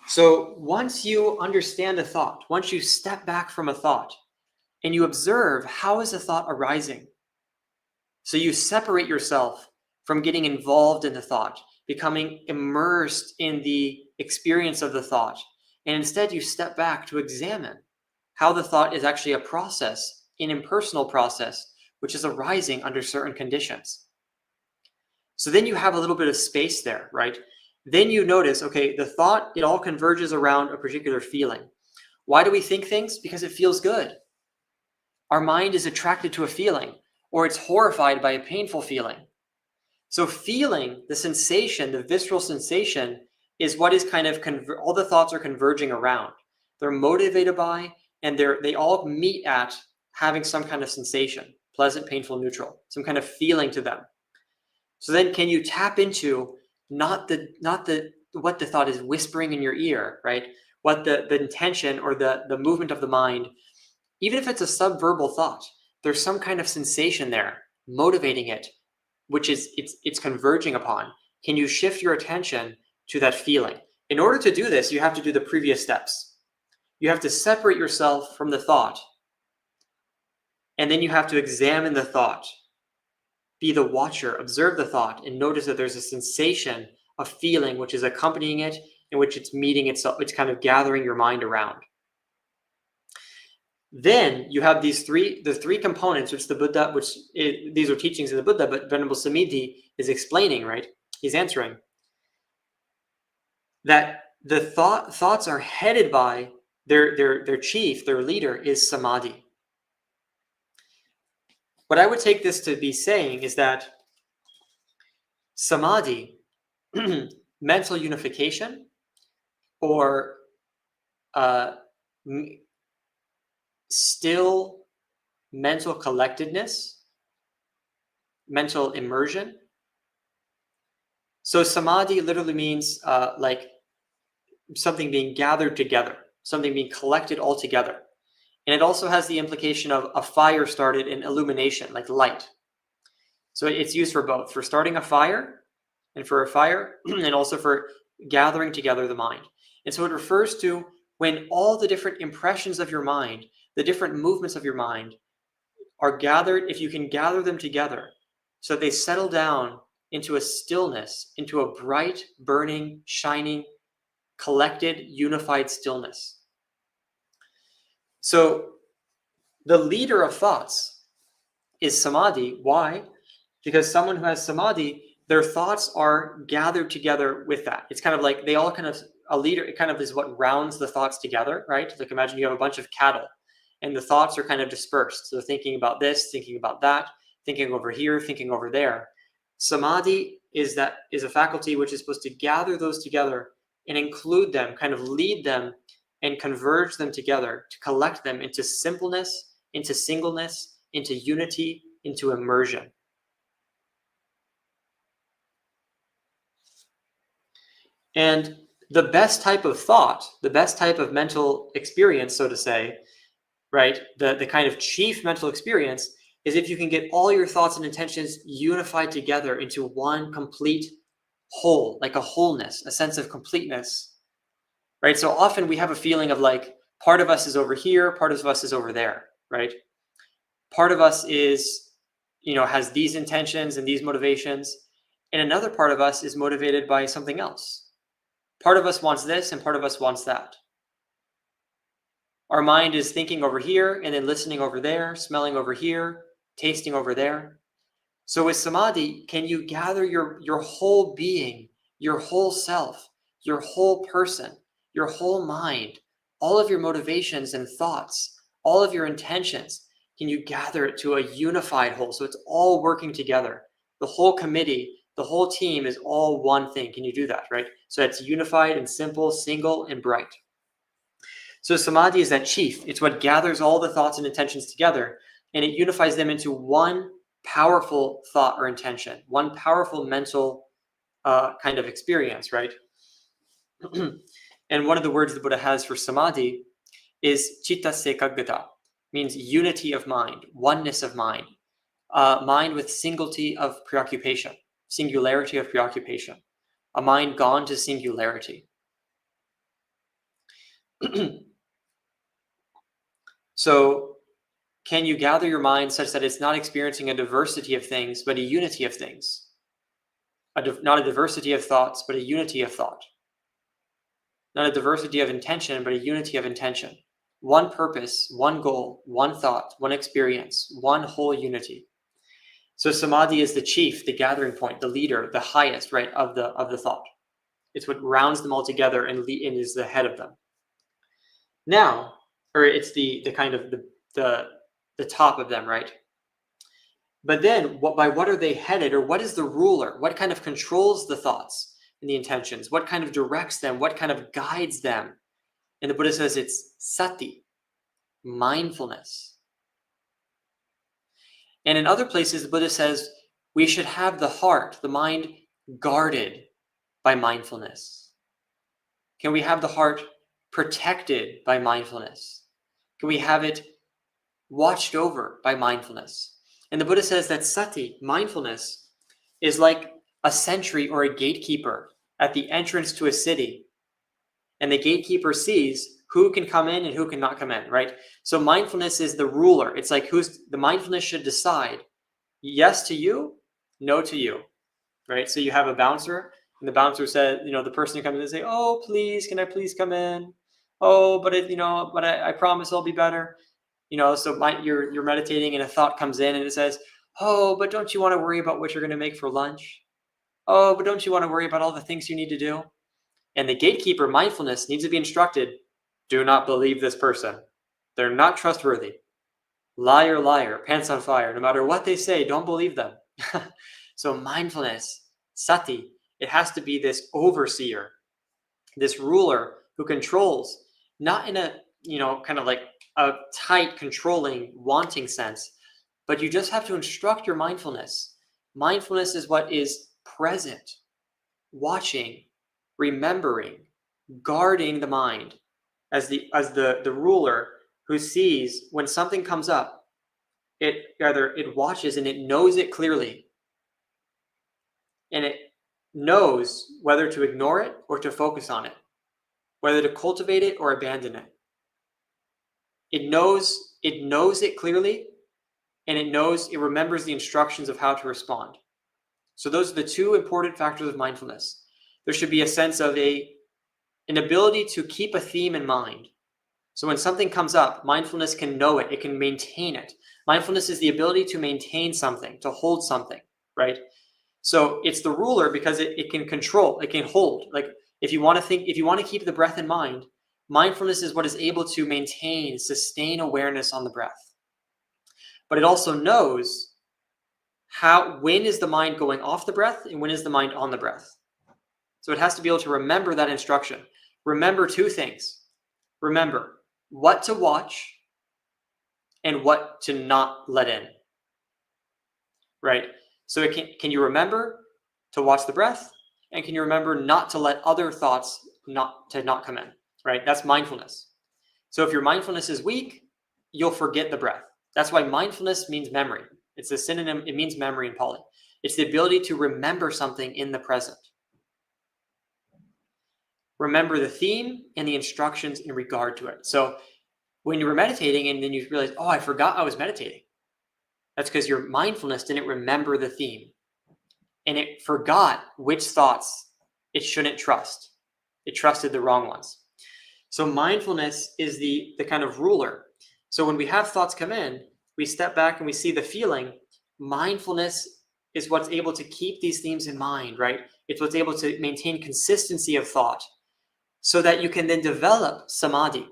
So once you understand a thought, once you step back from a thought and you observe how is a thought arising, so you separate yourself from getting involved in the thought, becoming immersed in the experience of the thought, and instead you step back to examine how the thought is actually a process, an impersonal process, which is arising under certain conditions. So then you have a little bit of space there, right? Then you notice, okay, the thought, it all converges around a particular feeling. Why do we think things? Because it feels good. Our mind is attracted to a feeling, or it's horrified by a painful feeling. So feeling, the sensation, the visceral sensation, is what is kind of, all the thoughts are converging around. They're motivated by, and they all meet at having some kind of sensation, pleasant, painful, neutral, some kind of feeling to them. So then can you tap into not what the thought is whispering in your ear, right? What the intention or the movement of the mind, even if it's a subverbal thought, there's some kind of sensation there motivating it, which is it's converging upon. Can you shift your attention to that feeling? In order to do this, you have to do the previous steps. You have to separate yourself from the thought, and then you have to examine the thought. Be the watcher, observe the thought, and notice that there's a sensation, a feeling which is accompanying it, in which it's meeting itself, it's kind of gathering your mind around. Then you have the three components, which the Buddha, these are teachings of the Buddha, but Venerable Samiddhi is explaining, right? He's answering that the thoughts are headed by their chief, their leader is Samadhi. What I would take this to be saying is that Samadhi, mental unification, or still mental collectedness, mental immersion. So Samadhi literally means like something being gathered together, something being collected all together. And it also has the implication of a fire started in illumination, like light. So it's used for both, for starting a fire and for a fire, and also for gathering together the mind. And so it refers to when all the different impressions of your mind, the different movements of your mind are gathered, if you can gather them together so they settle down into a stillness, into a bright, burning, shining collected, unified stillness. So the leader of thoughts is samadhi. Why? Because someone who has samadhi, their thoughts are gathered together with that. It's kind of like they all kind of, a leader, it kind of is what rounds the thoughts together, right? Like imagine you have a bunch of cattle and the thoughts are kind of dispersed. So thinking about this, thinking about that, thinking over here, thinking over there. Samadhi is a faculty which is supposed to gather those together and include them, kind of lead them and converge them together to collect them into simpleness, into singleness, into unity, into immersion. And the best type of thought, the best type of mental experience, so to say, right, the kind of chief mental experience is if you can get all your thoughts and intentions unified together into one complete whole, like a wholeness, a sense of completeness, right? So often we have a feeling of like, part of us is over here, part of us is over there, right? Part of us is, has these intentions and these motivations, and another part of us is motivated by something else. Part of us wants this and part of us wants that. Our mind is thinking over here and then listening over there, smelling over here, tasting over there. So with samadhi, can you gather your whole being, your whole self, your whole person, your whole mind, all of your motivations and thoughts, all of your intentions? Can you gather it to a unified whole? So it's all working together. The whole committee, the whole team is all one thing. Can you do that, right? So it's unified and simple, single and bright. So samadhi is that chief. It's what gathers all the thoughts and intentions together, and it unifies them into one powerful thought or intention, one powerful mental kind of experience, right? And one of the words the Buddha has for samadhi is citta ekaggata, means unity of mind, oneness of mind, mind with singularity of preoccupation, a mind gone to singularity. So can you gather your mind such that it's not experiencing a diversity of things, but a unity of things? Not a diversity of thoughts, but a unity of thought. Not a diversity of intention, but a unity of intention. One purpose, one goal, one thought, one experience, one whole unity. So samadhi is the chief, the gathering point, the leader, the highest, right, of the thought. It's what rounds them all together and is the head of them. Now, or it's the kind of the top of them, right? But then by what are they headed, or what is the ruler? What kind of controls the thoughts and the intentions? What kind of directs them? What kind of guides them? And the Buddha says it's sati, mindfulness. And in other places, the Buddha says we should have the heart, the mind, guarded by mindfulness. Can we have the heart protected by mindfulness? Can we have it watched over by mindfulness? And the Buddha says that sati, mindfulness, is like a sentry or a gatekeeper at the entrance to a city. And the gatekeeper sees who can come in and who cannot come in, right? So mindfulness is the ruler. It's like the mindfulness should decide yes to you, no to you, right? So you have a bouncer, and the bouncer said, the person who comes in and say, oh, please, can I please come in? Oh, but I promise I'll be better. So you're meditating and a thought comes in and it says, oh, but don't you want to worry about what you're going to make for lunch? Oh, but don't you want to worry about all the things you need to do? And the gatekeeper, mindfulness, needs to be instructed, do not believe this person. They're not trustworthy. Liar, liar, pants on fire. No matter what they say, don't believe them. So mindfulness, sati, it has to be this overseer, this ruler who controls, not in a, kind of like a tight, controlling, wanting sense, but you just have to instruct your mindfulness. Mindfulness is what is present, watching, remembering, guarding the mind as the ruler who sees when something comes up, it watches and it knows it clearly. And it knows whether to ignore it or to focus on it, whether to cultivate it or abandon it. It knows it clearly, and it remembers the instructions of how to respond. So those are the two important factors of mindfulness. There should be a sense of a an ability to keep a theme in mind. So when something comes up, mindfulness can know it, it can maintain it. Mindfulness is the ability to maintain something, to hold something, right? So it's the ruler because it can control, it can hold. Like if you want to keep the breath in mind, mindfulness is what is able to maintain, sustain awareness on the breath. But it also knows when is the mind going off the breath and when is the mind on the breath. So it has to be able to remember that instruction. Remember two things. Remember what to watch and what to not let in. Right? So can you remember to watch the breath, and can you remember not to let other thoughts not come in? Right? That's mindfulness. So if your mindfulness is weak, you'll forget the breath. That's why mindfulness means memory. It's a synonym, it means memory in Pali. It's the ability to remember something in the present. Remember the theme and the instructions in regard to it. So when you were meditating and then you realize, oh, I forgot I was meditating. That's because your mindfulness didn't remember the theme. And it forgot which thoughts it shouldn't trust. It trusted the wrong ones. So mindfulness is the kind of ruler. So when we have thoughts come in, we step back and we see the feeling. Mindfulness is what's able to keep these themes in mind, right? It's what's able to maintain consistency of thought so that you can then develop samadhi.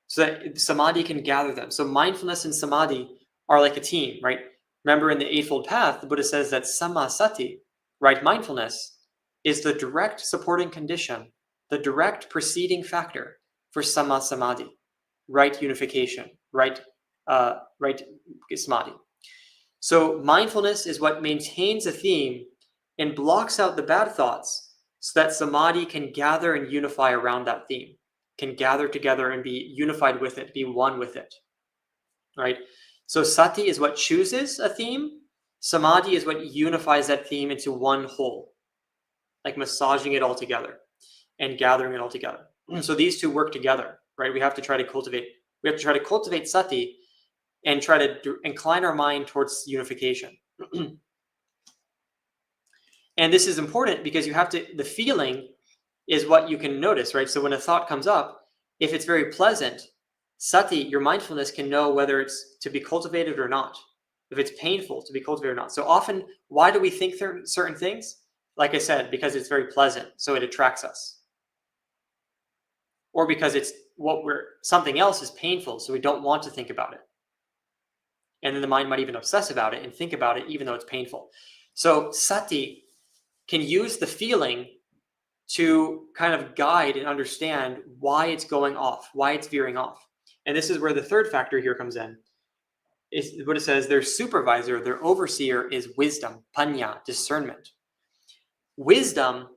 So that samadhi can gather them. So mindfulness and samadhi are like a team, right? Remember in the Eightfold Path, the Buddha says that samma sati, right mindfulness, is the direct supporting condition, the direct preceding factor for samma samadhi, right unification, right samadhi. So mindfulness is what maintains a theme and blocks out the bad thoughts so that samadhi can gather and unify around that theme, can gather together and be unified with it, be one with it, right? So sati is what chooses a theme. Samadhi is what unifies that theme into one whole, like massaging it all together and gathering it all together. So these two work together, right? We have to try to cultivate sati and try to incline our mind towards unification. And this is important because the feeling is what you can notice, right? So when a thought comes up, if it's very pleasant, sati, your mindfulness, can know whether it's to be cultivated or not. If it's painful, to be cultivated or not. So often, why do we think certain things? Like I said, because it's very pleasant, so it attracts us. Or because something else is painful, so we don't want to think about it. And then the mind might even obsess about it and think about it, even though it's painful. So sati can use the feeling to kind of guide and understand why it's going off, why it's veering off. And this is where the third factor here comes in. Is what it says, their supervisor, their overseer is wisdom, panya, discernment. Wisdom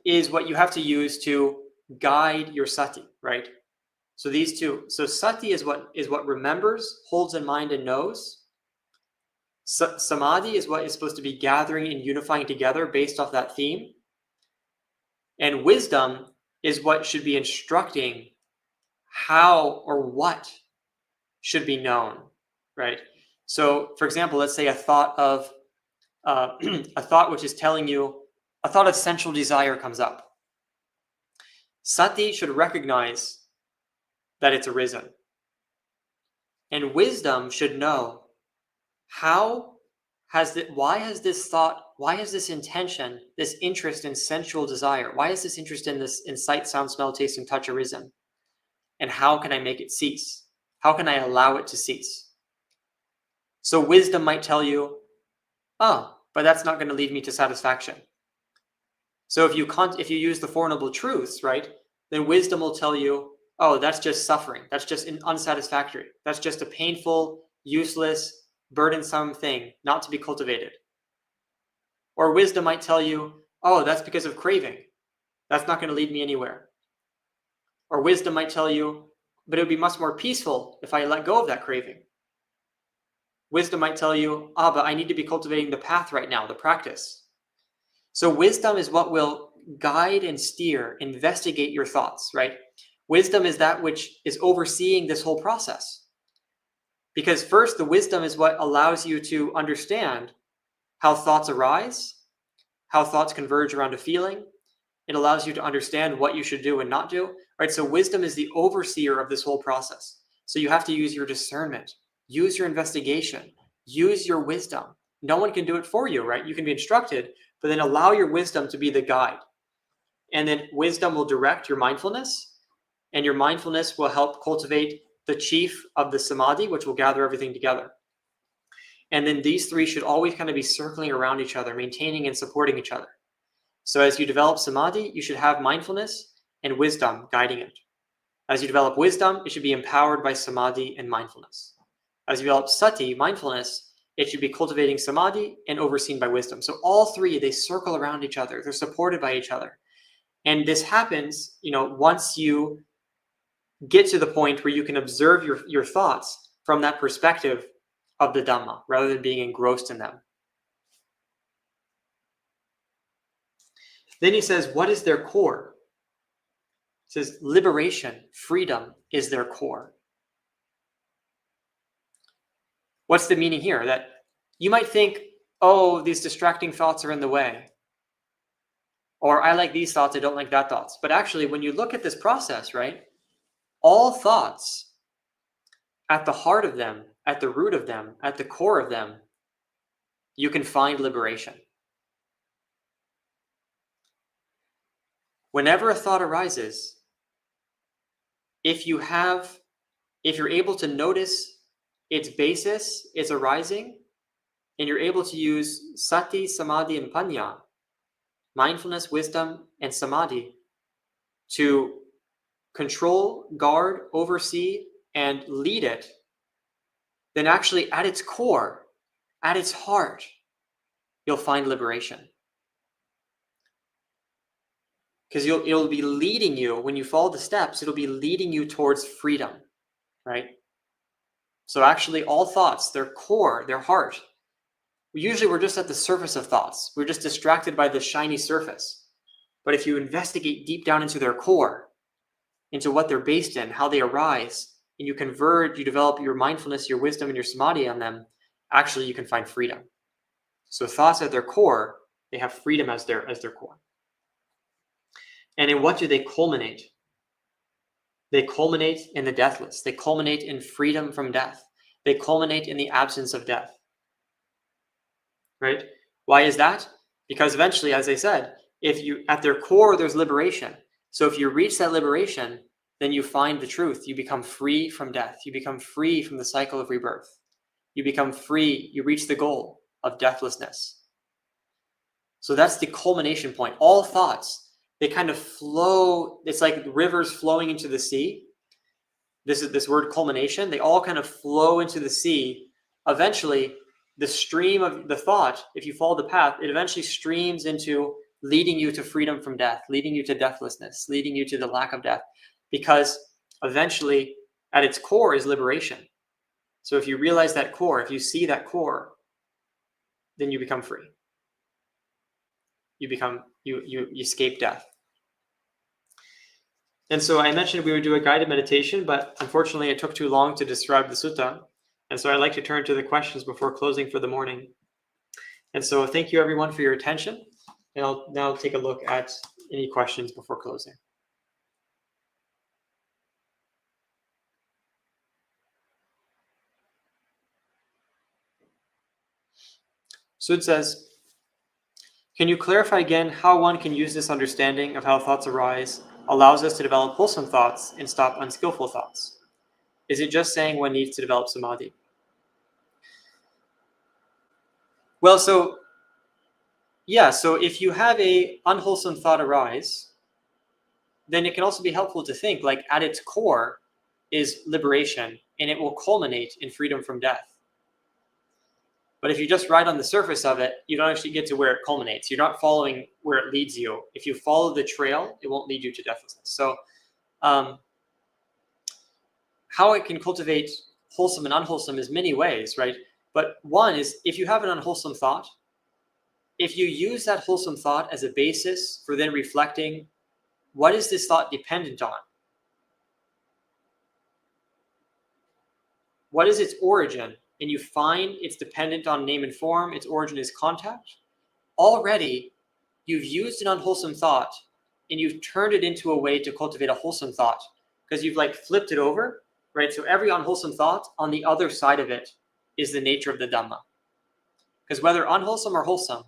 is what you have to use to guide your sati, right? So these two. So sati is what remembers, holds in mind, and knows. Samadhi is what is supposed to be gathering and unifying together based off that theme. And wisdom is what should be instructing how or what should be known, right? So, for example, let's say a thought which is telling you, a thought of sensual desire comes up. Sati should recognize that it's arisen. And wisdom should know why has this intention, this interest in sensual desire, why is this interest in sight, sound, smell, taste, and touch arisen? And how can I make it cease? How can I allow it to cease? So wisdom might tell you, but that's not going to lead me to satisfaction. So if you use the Four Noble Truths, right, then wisdom will tell you, that's just suffering. That's just unsatisfactory. That's just a painful, useless, burdensome thing not to be cultivated. Or wisdom might tell you, that's because of craving. That's not going to lead me anywhere. Or wisdom might tell you, but it would be much more peaceful if I let go of that craving. Wisdom might tell you, but I need to be cultivating the path right now, the practice. So wisdom is what will guide and steer, investigate your thoughts, right? Wisdom is that which is overseeing this whole process. Because first, the wisdom is what allows you to understand how thoughts arise, how thoughts converge around a feeling, It allows you to understand what you should do and not do, right? So wisdom is the overseer of this whole process. So you have to use your discernment, use your investigation, use your wisdom. No one can do it for you, right? You can be instructed, but then allow your wisdom to be the guide. And then wisdom will direct your mindfulness, and your mindfulness will help cultivate the chief of the samadhi, which will gather everything together. And then these three should always kind of be circling around each other, maintaining and supporting each other. So as you develop samadhi, you should have mindfulness and wisdom guiding it. As you develop wisdom, it should be empowered by samadhi and mindfulness. As you develop sati, mindfulness, it should be cultivating samadhi and overseen by wisdom. So all three, they circle around each other. They're supported by each other. And this happens, once you get to the point where you can observe your thoughts from that perspective of the Dhamma, rather than being engrossed in them. Then he says, what is their core? He says, liberation, freedom is their core. What's the meaning here? That you might think, oh, these distracting thoughts are in the way. Or I like these thoughts, I don't like that thoughts. But actually, when you look at this process, right, all thoughts, at the heart of them, at the root of them, at the core of them, you can find liberation. Whenever a thought arises, if you're able to notice its basis, its arising, and you're able to use sati, samadhi, and panya, mindfulness, wisdom, and samadhi, to control, guard, oversee, and lead it, then actually at its core, at its heart, you'll find liberation. Because it'll be leading you, when you follow the steps, it'll be leading you towards freedom, right? So actually all thoughts, their core, their heart, usually we're just at the surface of thoughts. We're just distracted by the shiny surface. But if you investigate deep down into their core, into what they're based in, how they arise, and you converge, you develop your mindfulness, your wisdom, and your samadhi on them, actually you can find freedom. So thoughts at their core, they have freedom as their core. And in what do they culminate? They culminate in the deathless. They culminate in freedom from death. They culminate in the absence of death. Right? Why is that? Because eventually, as I said, at their core, there's liberation. So if you reach that liberation, then you find the truth. You become free from death. You become free from the cycle of rebirth. You become free. You reach the goal of deathlessness. So that's the culmination point. All thoughts, they kind of flow. It's like rivers flowing into the sea. This word culmination. They all kind of flow into the sea. Eventually, the stream of the thought, if you follow the path, it eventually streams into leading you to freedom from death, leading you to deathlessness, leading you to the lack of death. Because eventually, at its core is liberation. So if you realize that core, if you see that core, then you become free. You escape death. And so I mentioned we would do a guided meditation, but unfortunately it took too long to describe the sutta. And so I'd like to turn to the questions before closing for the morning. And so thank you everyone for your attention. And I'll now take a look at any questions before closing. So it says, can you clarify again how one can use this understanding of how thoughts arise allows us to develop wholesome thoughts and stop unskillful thoughts? Is it just saying one needs to develop samadhi? Well, so if you have a unwholesome thought arise, then it can also be helpful to think like at its core is liberation, and it will culminate in freedom from death. But if you just ride on the surface of it, you don't actually get to where it culminates. You're not following where it leads you. If you follow the trail, it won't lead you to deathlessness. So how it can cultivate wholesome and unwholesome is many ways, right? But one is if you have an unwholesome thought, if you use that wholesome thought as a basis for then reflecting, what is this thought dependent on? What is its origin? And you find it's dependent on name and form, its origin is contact, already you've used an unwholesome thought and you've turned it into a way to cultivate a wholesome thought, because you've like flipped it over, right? So every unwholesome thought, on the other side of it is the nature of the Dhamma. Because whether unwholesome or wholesome,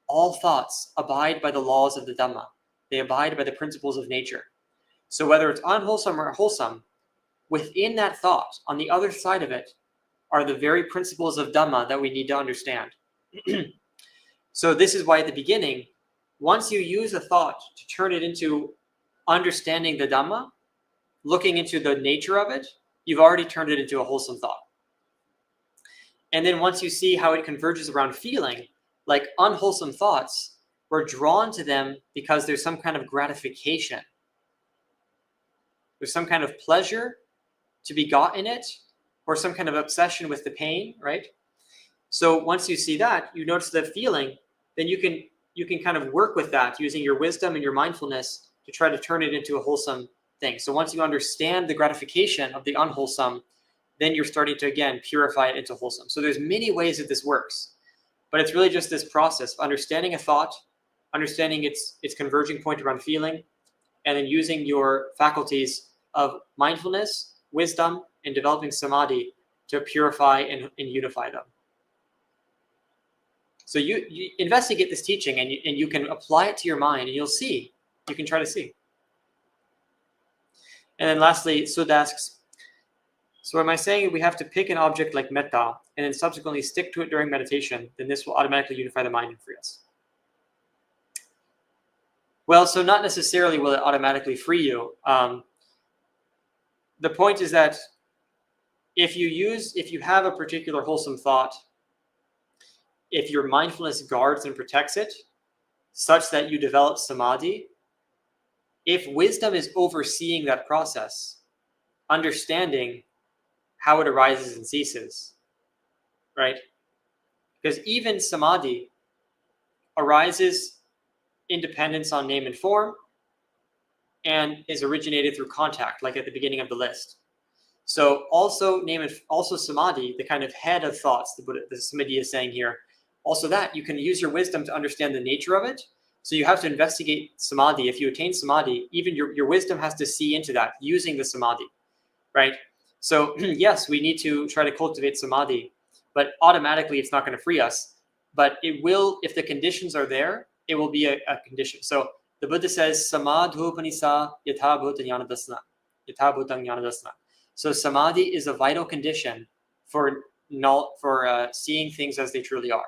all thoughts abide by the laws of the Dhamma. They abide by the principles of nature. So whether it's unwholesome or wholesome, within that thought, on the other side of it, are the very principles of Dhamma that we need to understand. So this is why at the beginning, once you use a thought to turn it into understanding the Dhamma, looking into the nature of it, you've already turned it into a wholesome thought. And then once you see how it converges around feeling, like unwholesome thoughts, we're drawn to them because there's some kind of gratification. There's some kind of pleasure to be got in it, or some kind of obsession with the pain, right? So once you see that, you notice the feeling, then you can kind of work with that using your wisdom and your mindfulness to try to turn it into a wholesome thing. So once you understand the gratification of the unwholesome, then you're starting to, again, purify it into wholesome. So there's many ways that this works, but it's really just this process of understanding a thought, understanding its converging point around feeling, and then using your faculties of mindfulness, wisdom, and developing samadhi to purify and unify them. So you investigate this teaching and you can apply it to your mind, and you'll see. You can try to see. And then lastly, Sud asks, so am I saying we have to pick an object like metta and then subsequently stick to it during meditation, then this will automatically unify the mind and free us? Well, so not necessarily will it automatically free you. The point is that if you have a particular wholesome thought, if your mindfulness guards and protects it, such that you develop samadhi, if wisdom is overseeing that process, understanding how it arises and ceases, right? Because even samadhi arises in dependence on name and form and is originated through contact, like at the beginning of the list. So also samadhi, the kind of head of thoughts, the Samiddhi is saying here, also that you can use your wisdom to understand the nature of it. So you have to investigate samadhi. If you attain samadhi, even your wisdom has to see into that using the samadhi, right? So yes, we need to try to cultivate samadhi, but automatically it's not going to free us. But it will, if the conditions are there, it will be a condition. So the Buddha says, samadhupanisa yatha bhutang jnanadasana. Yatha bhutang jnanadasana. So samadhi is a vital condition for seeing things as they truly are.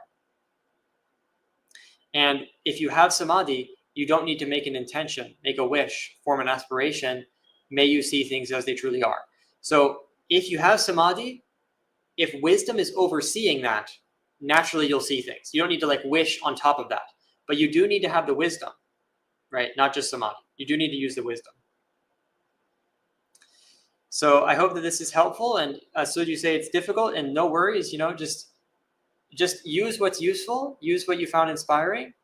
And if you have samadhi, you don't need to make an intention, make a wish, form an aspiration. May you see things as they truly are. So if you have samadhi, if wisdom is overseeing that, naturally you'll see things. You don't need to like wish on top of that, but you do need to have the wisdom, right? Not just samadhi. You do need to use the wisdom. So I hope that this is helpful. And so you say it's difficult, and no worries, just use what's useful, use what you found inspiring.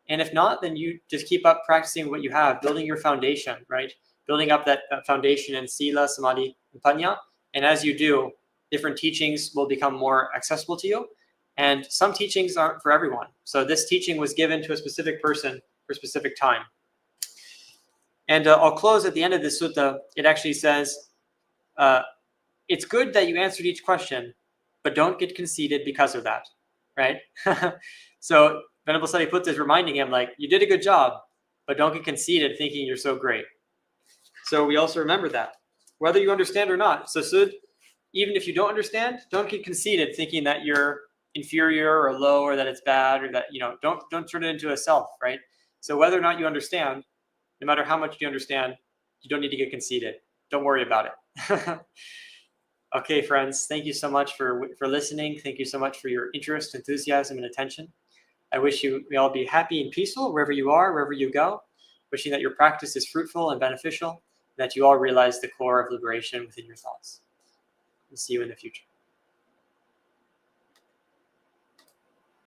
And if not, then you just keep up practicing what you have, building your foundation, right? Building up that foundation in sila, samadhi, and panya. And as you do, different teachings will become more accessible to you. And some teachings aren't for everyone. So this teaching was given to a specific person for a specific time. And I'll close at the end of this sutta. It actually says, it's good that you answered each question, but don't get conceited because of that, right? So Venerable Sariputta is reminding him, like, you did a good job, but don't get conceited thinking you're so great. So we also remember that, whether you understand or not. So Sud, even if you don't understand, don't get conceited thinking that you're inferior or low or that it's bad or that, don't turn it into a self, right? So whether or not you understand, no matter how much you understand, you don't need to get conceited. Don't worry about it. Okay, friends, thank you so much for listening. Thank you so much for your interest, enthusiasm, and attention. I wish you all be happy and peaceful wherever you are, wherever you go. Wishing that your practice is fruitful and beneficial, and that you all realize the core of liberation within your thoughts. We'll see you in the future.